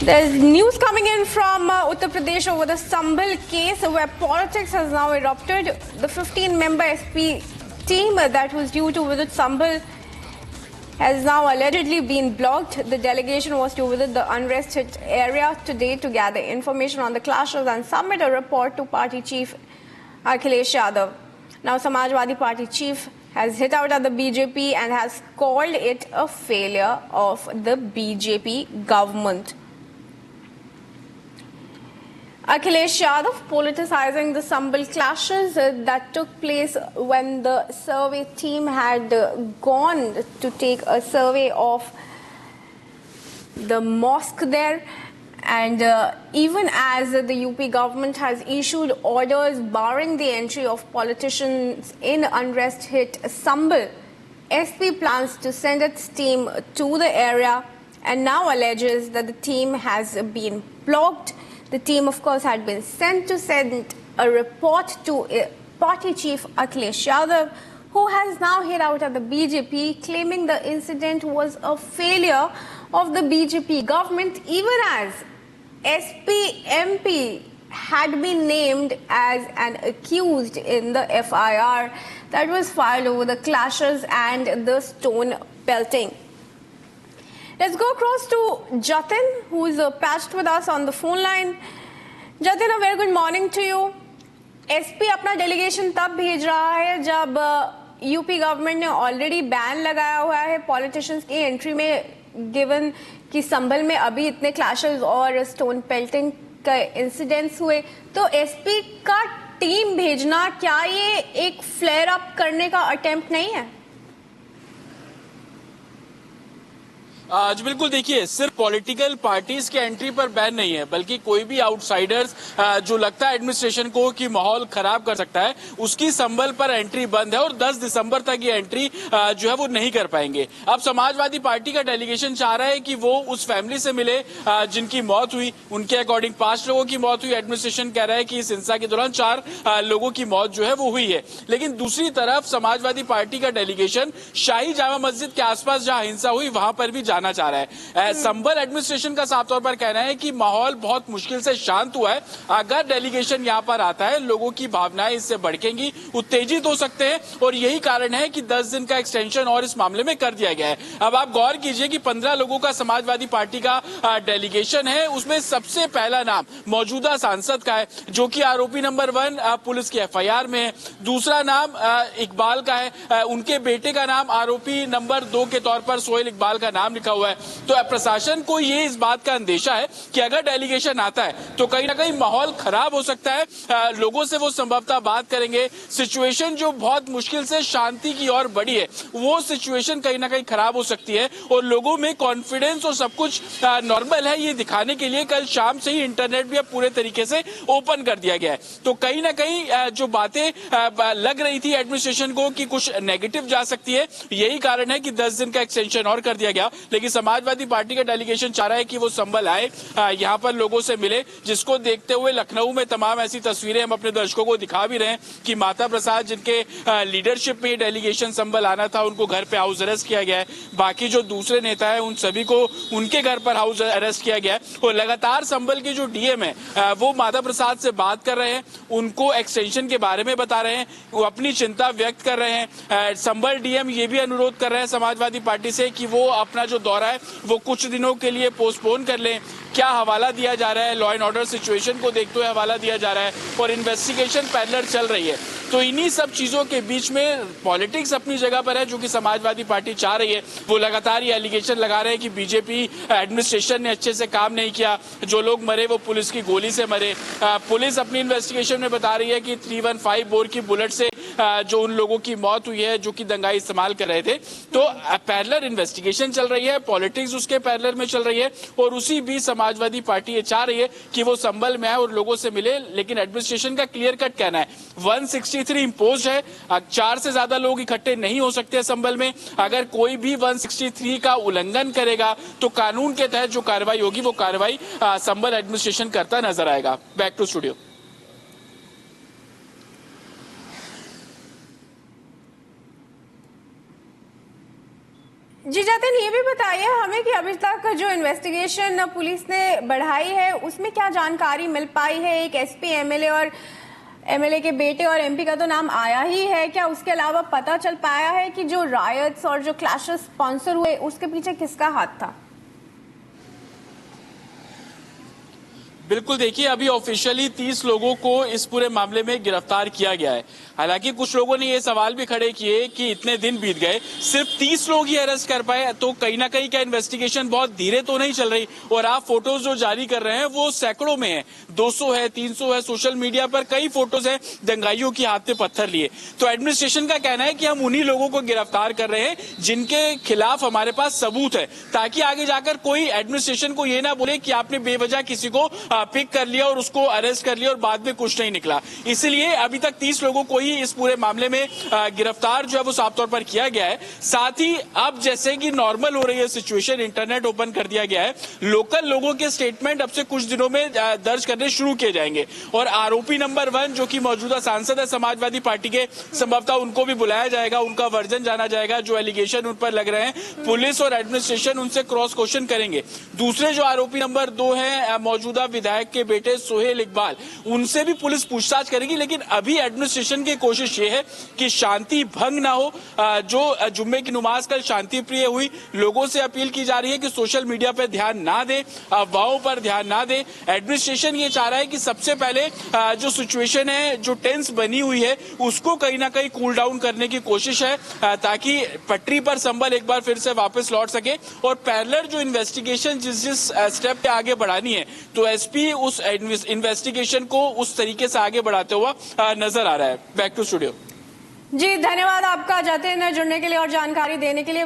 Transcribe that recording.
There's news coming in from Uttar Pradesh over the Sambhal case where politics has now erupted. The 15-member SP team that was due to visit Sambhal has now allegedly been blocked. The delegation was to visit the unrest-hit area today to gather information on the clashes and submit a report to party chief Akhilesh Yadav. Now, Samajwadi Party chief has hit out at the BJP and has called it a failure of the BJP government. Akhilesh Yadav politicizing the Sambhal clashes that took place when the survey team had gone to take a survey of the mosque there. And even as the UP government has issued orders barring the entry of politicians in unrest-hit Sambhal, SP plans to send its team to the area and now alleges that the team has been blocked. The team, of course, had been sent to send a report to party chief Akhilesh Yadav, who has now hit out at the BJP, claiming the incident was a failure of the BJP government, even as SP MP had been named as an accused in the FIR that was filed over the clashes and the stone pelting. Let's go across to Jatin, who is patched with us on the phone line. Jatin, a very good morning to you. SP अपना delegation तब भेज रहा है जब UP government ने already ban लगाया हुआ है पॉलिटिशियंस की एंट्री में, गिवन कि संभल में अभी इतने क्लैशेस और स्टोन पेल्टिंग का इंसिडेंट्स हुए, तो एसपी का टीम भेजना क्या ये एक फ्लेयर अप करने का अटेम्प्ट नहीं है? आज बिल्कुल देखिए, सिर्फ पॉलिटिकल पार्टीज के एंट्री पर बैन नहीं है, बल्कि कोई भी आउटसाइडर्स जो लगता है एडमिनिस्ट्रेशन को कि माहौल खराब कर सकता है, उसकी संभल पर एंट्री बंद है और 10 दिसंबर तक ये एंट्री जो है वो नहीं कर पाएंगे। अब समाजवादी पार्टी का डेलीगेशन चाह रहा है कि वो उस फैमिली से मिले जिनकी मौत हुई। उनके अकॉर्डिंग 5 लोगों की मौत हुई। एडमिनिस्ट्रेशन कह रहा है कि इस हिंसा के दौरान 4 लोगों की मौत जो है वो हुई है। लेकिन दूसरी तरफ समाजवादी पार्टी का डेलीगेशन शाही जामा मस्जिद के आसपास जहां हिंसा हुई वहां पर भी चाह रहा है। संभल एडमिनिस्ट्रेशन का साफ तौर पर कहना है कि माहौल बहुत मुश्किल से शांत हुआ है। अगर डेलीगेशन यहां पर आता है, लोगों की भावनाएं इससे भड़केंगी, उत्तेजित हो सकते हैं और यही कारण है कि 10 दिन का एक्सटेंशन और इस मामले में कर दिया गया है। अब आप गौर कीजिए कि 15 लोगों का समाजवादी पार्टी का डेलीगेशन है, उसमें सबसे पहला नाम मौजूदा सांसद का है जो कि आरोपी नंबर 1 पुलिस की FIR में है। दूसरा नाम इकबाल का है, उनके बेटे का नाम आरोपी नंबर 2 के तौर पर सोहेल इकबाल का नाम लिखा हुआ है। तो प्रशासन को ये इस बात का अंदेशा है कि अगर डेलीगेशन आता है तो कहीं ना कहीं माहौल खराब हो सकता है। लोगों से वो संभवतः बात करेंगे। सिचुएशन जो बहुत मुश्किल से शांति की ओर बढ़ी है, वो सिचुएशन कहीं ना कहीं खराब हो सकती है और लोगों में कॉन्फिडेंस और सब कुछ नॉर्मल है ये दिखाने के लिए कल शाम से ही इंटरनेट भी अब पूरे तरीके से ओपन कर दिया गया है। तो कहीं ना कहीं जो बातें लग रही थी एडमिनिस्ट्रेशन को कि कुछ नेगेटिव जा सकती है, यही कारण है कि 10 दिन का एक्सटेंशन और कर दिया गया। लेकिन समाजवादी पार्टी का डेलीगेशन चाह रहा है कि वो संभल आए, यहाँ पर लोगों से मिले, जिसको देखते हुए लखनऊ में तमाम ऐसी तस्वीरें हम अपने दर्शकों को दिखा भी रहे हैं कि माता प्रसाद जिनके लीडरशिप में डेलीगेशन संभल आना था, उनको घर पे हाउस अरेस्ट किया गया है। बाकी जो दूसरे नेता है उन सभी को उनके घर पर हाउस अरेस्ट किया गया है और लगातार संभल के जो डीएम है वो माता प्रसाद से बात कर रहे हैं, उनको एक्सटेंशन के बारे में बता रहे हैं, वो अपनी चिंता व्यक्त कर रहे हैं। संभल डीएम ये भी अनुरोध कर रहे हैं समाजवादी पार्टी से कि वो अपना जो दौरा है वो कुछ दिनों के लिए पोस्टपोन कर लें। क्या हवाला दिया जा रहा है, लॉ एंड ऑर्डर सिचुएशन को देखते हुए हवाला दिया जा रहा है और इन्वेस्टिगेशन पैरेलल चल रही है। तो इन्हीं सब चीजों के बीच में पॉलिटिक्स अपनी जगह पर है, जो कि समाजवादी पार्टी चाह रही है। वो लगातार ये एलिगेशन लगा रहे हैं कि बीजेपी एडमिनिस्ट्रेशन ने अच्छे से काम नहीं किया, जो लोग मरे वो पुलिस की गोली से मरे। पुलिस अपनी इन्वेस्टिगेशन में बता रही है कि 315 बोर की बुलेट से जो उन लोगों की मौत हुई है जो कि दंगाई इस्तेमाल कर रहे थे। तो पैरेलल इन्वेस्टिगेशन चल रही है, पॉलिटिक्स उसके पैरेलल में चल रही है और उसी बीच समाजवादी पार्टी ये चाह रही है कि वो संभल में आए और लोगों से मिले। लेकिन एडमिनिस्ट्रेशन का क्लियर कट कहना है 163 इम्पोज है, 4 से ज्यादा लोग इकट्ठे नहीं हो सकते संभल में। अगर कोई भी 163 का उल्लंघन करेगा तो कानून के तहत जो कार्रवाई होगी वो कार्रवाई संभल एडमिनिस्ट्रेशन करता नजर आएगा। Back to studio. जी जतिन, ये भी बताइए हमें कि अभी तक जो इन्वेस्टिगेशन पुलिस ने बढ़ाई है उसमें क्या जानकारी मिल पाई है। एक एसपी, एमएलए और एमएलए के बेटे और एमपी का तो नाम आया ही है, क्या उसके अलावा पता चल पाया है कि जो रायट्स और जो क्लैशेस स्पॉन्सर हुए उसके पीछे किसका हाथ था? बिल्कुल, देखिए अभी ऑफिशियली 30 लोगों को इस पूरे मामले में गिरफ्तार किया गया है। हालांकि कुछ लोगों ने ये सवाल भी खड़े किए कि इतने दिन बीत गए, सिर्फ 30 लोग ही अरेस्ट कर पाए, तो कहीं ना कहीं क्या इन्वेस्टिगेशन बहुत धीरे तो नहीं चल रही? और आप फोटोज जो जारी कर रहे हैं वो सैकड़ों में है, 200 है, 300 है, सोशल मीडिया पर कई फोटोज है दंगाइयों की हाथ पे पत्थर लिए। तो एडमिनिस्ट्रेशन का कहना है कि हम उन्हीं लोगों को गिरफ्तार कर रहे हैं जिनके खिलाफ हमारे पास सबूत है, ताकि आगे जाकर कोई एडमिनिस्ट्रेशन को ये ना बोले कि आपने बेवजह किसी को पिक कर लिया और उसको अरेस्ट कर लिया और बाद में कुछ नहीं निकला। इसलिए अभी तक 30 लोगों को ही इस पूरे मामले में गिरफ्तार जो है वो साफ तौर पर किया गया है। साथ ही अब जैसे कि नॉर्मल हो रही है सिचुएशन, इंटरनेट ओपन कर दिया गया है, लोकल लोगों के स्टेटमेंट अब से कुछ दिनों में दर्ज करने शुरू किए जाएंगे और आरोपी नंबर 1 जो कि मौजूदा सांसद है समाजवादी पार्टी के, संभवतः उनको भी बुलाया जाएगा, उनका वर्जन जाना जाएगा, जो एलिगेशन उन पर लग रहे हैं पुलिस और एडमिनिस्ट्रेशन उनसे क्रॉस क्वेश्चन करेंगे। दूसरे जो आरोपी नंबर 2 है मौजूदा विधायक के बेटे सोहेल इकबाल, उनसे भी पुलिस पूछताछ करेगी। लेकिन अभी एडमिनिस्ट्रेशन की कोशिश ये है कि शांति भंग ना हो। जो जुम्मे की नमाज कल शांति प्रिय हुई, लोगों से अपील की जा रही है कि सोशल मीडिया पर ध्यान ना दें, अफवाहों पर ध्यान ना दें। एडमिनिस्ट्रेशन ये चाह रहा है कि सबसे पहले जो सिचुएशन है, जो टेंस बनी हुई है, उसको कहीं ना कहीं कूल डाउन करने की कोशिश है, ताकि पटरी पर संभल एक बार फिर से वापस लौट सके। और पैरेलल जो इन्वेस्टिगेशन जिस स्टेप पे आगे बढ़ानी है, तो एसपी उस इन्वेस्टिगेशन को उस तरीके से आगे बढ़ाते हुआ नजर आ रहा है। Back to studio. जी धन्यवाद आपका जतिन, जुड़ने के लिए और जानकारी देने के लिए।